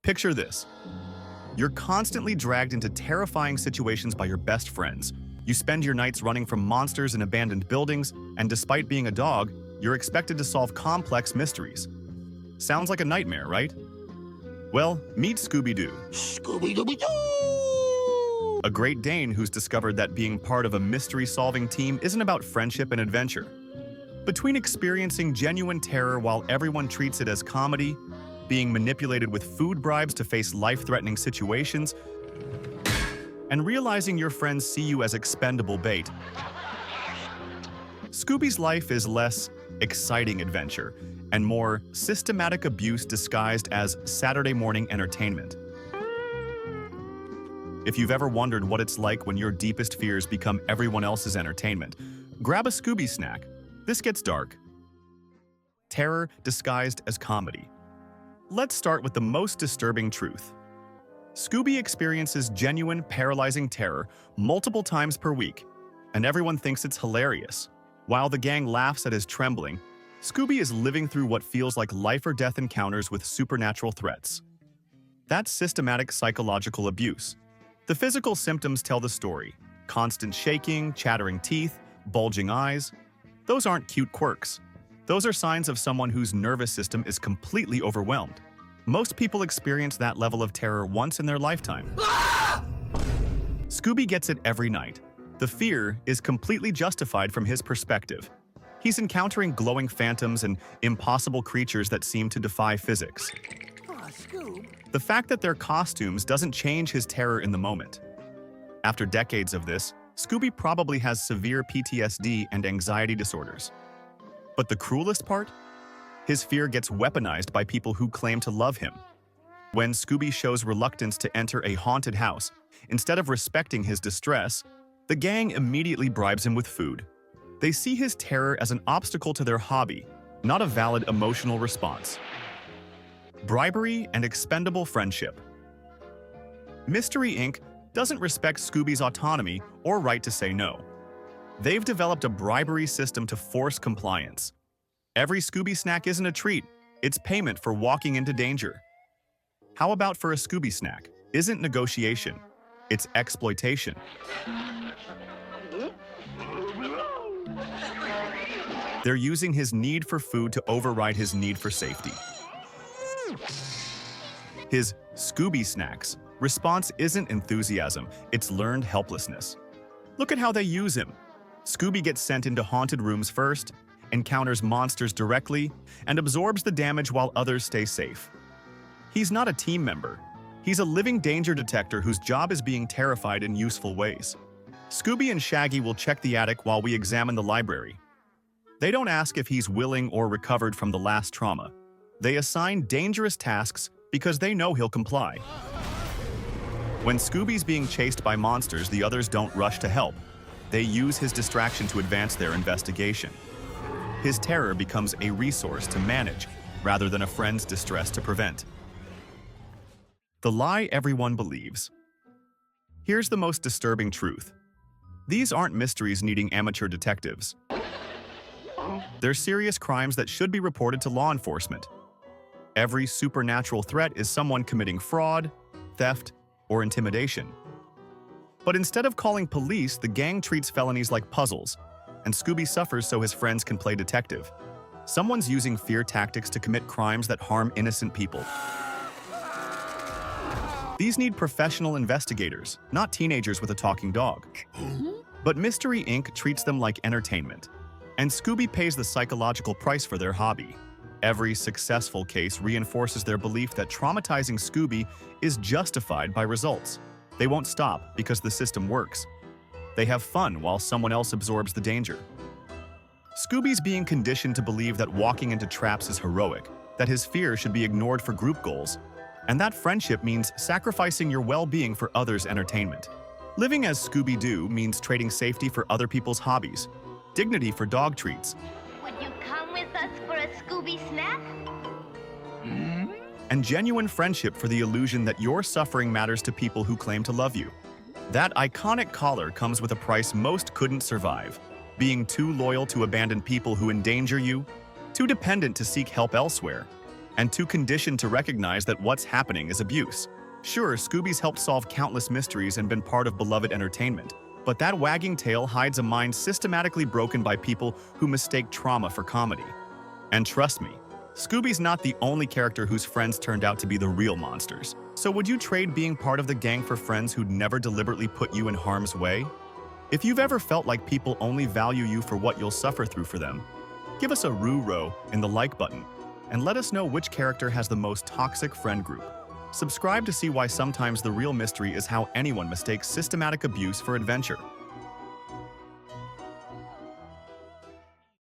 Picture this. You're constantly dragged into terrifying situations by your best friends. You spend your nights running from monsters in abandoned buildings, and despite being a dog, you're expected to solve complex mysteries. Sounds like a nightmare, right? Well, meet Scooby-Doo. Scooby-Doo! A Great Dane who's discovered that being part of a mystery-solving team isn't about friendship and adventure. Between experiencing genuine terror while everyone treats it as comedy, being manipulated with food bribes to face life-threatening situations, and realizing your friends see you as expendable bait, Scooby's life is less exciting adventure and more systematic abuse disguised as Saturday morning entertainment. If you've ever wondered what it's like when your deepest fears become everyone else's entertainment, grab a Scooby snack. This gets dark. Terror disguised as comedy. Let's start with the most disturbing truth. Scooby experiences genuine, paralyzing terror multiple times per week, and everyone thinks it's hilarious. While the gang laughs at his trembling, Scooby is living through what feels like life-or-death encounters with supernatural threats. That's systematic psychological abuse. The physical symptoms tell the story. Constant shaking, chattering teeth, bulging eyes. Those aren't cute quirks. Those are signs of someone whose nervous system is completely overwhelmed. Most people experience that level of terror once in their lifetime. Scooby gets it every night. The fear is completely justified from his perspective. He's encountering glowing phantoms and impossible creatures that seem to defy physics. The fact that they're costumes doesn't change his terror in the moment. After decades of this, Scooby probably has severe PTSD and anxiety disorders. But the cruelest part? His fear gets weaponized by people who claim to love him. When Scooby shows reluctance to enter a haunted house, instead of respecting his distress, the gang immediately bribes him with food. They see his terror as an obstacle to their hobby, not a valid emotional response. Bribery and expendable friendship. Mystery Inc. doesn't respect Scooby's autonomy or right to say no. They've developed a bribery system to force compliance. Every Scooby snack isn't a treat, it's payment for walking into danger. How about for a Scooby snack? Isn't negotiation, it's exploitation. They're using his need for food to override his need for safety. His Scooby Snacks response isn't enthusiasm, it's learned helplessness. Look at how they use him. Scooby gets sent into haunted rooms first, encounters monsters directly, and absorbs the damage while others stay safe. He's not a team member. He's a living danger detector whose job is being terrified in useful ways. Scooby and Shaggy will check the attic while we examine the library. They don't ask if he's willing or recovered from the last trauma. They assign dangerous tasks because they know he'll comply. When Scooby's being chased by monsters, the others don't rush to help. They use his distraction to advance their investigation. His terror becomes a resource to manage rather than a friend's distress to prevent. The lie everyone believes. Here's the most disturbing truth. These aren't mysteries needing amateur detectives. They're serious crimes that should be reported to law enforcement. Every supernatural threat is someone committing fraud, theft, or intimidation. But instead of calling police, the gang treats felonies like puzzles, and Scooby suffers so his friends can play detective. Someone's using fear tactics to commit crimes that harm innocent people. These need professional investigators, not teenagers with a talking dog. But Mystery Inc. treats them like entertainment, and Scooby pays the psychological price for their hobby. Every successful case reinforces their belief that traumatizing Scooby is justified by results. They won't stop because the system works. They have fun while someone else absorbs the danger. Scooby's being conditioned to believe that walking into traps is heroic, that his fear should be ignored for group goals, and that friendship means sacrificing your well-being for others' entertainment. Living as Scooby-Doo means trading safety for other people's hobbies, dignity for dog treats, Would you come with us for a Scooby snack? and genuine friendship for the illusion that your suffering matters to people who claim to love you. That iconic collar comes with a price most couldn't survive. Being too loyal to abandoned people who endanger you, too dependent to seek help elsewhere, and too conditioned to recognize that what's happening is abuse. Sure, Scooby's helped solve countless mysteries and been part of beloved entertainment, but that wagging tail hides a mind systematically broken by people who mistake trauma for comedy. And trust me, Scooby's not the only character whose friends turned out to be the real monsters. So would you trade being part of the gang for friends who'd never deliberately put you in harm's way? If you've ever felt like people only value you for what you'll suffer through for them, give us a roo-row in the like button and let us know which character has the most toxic friend group. Subscribe to see why sometimes the real mystery is how anyone mistakes systematic abuse for adventure.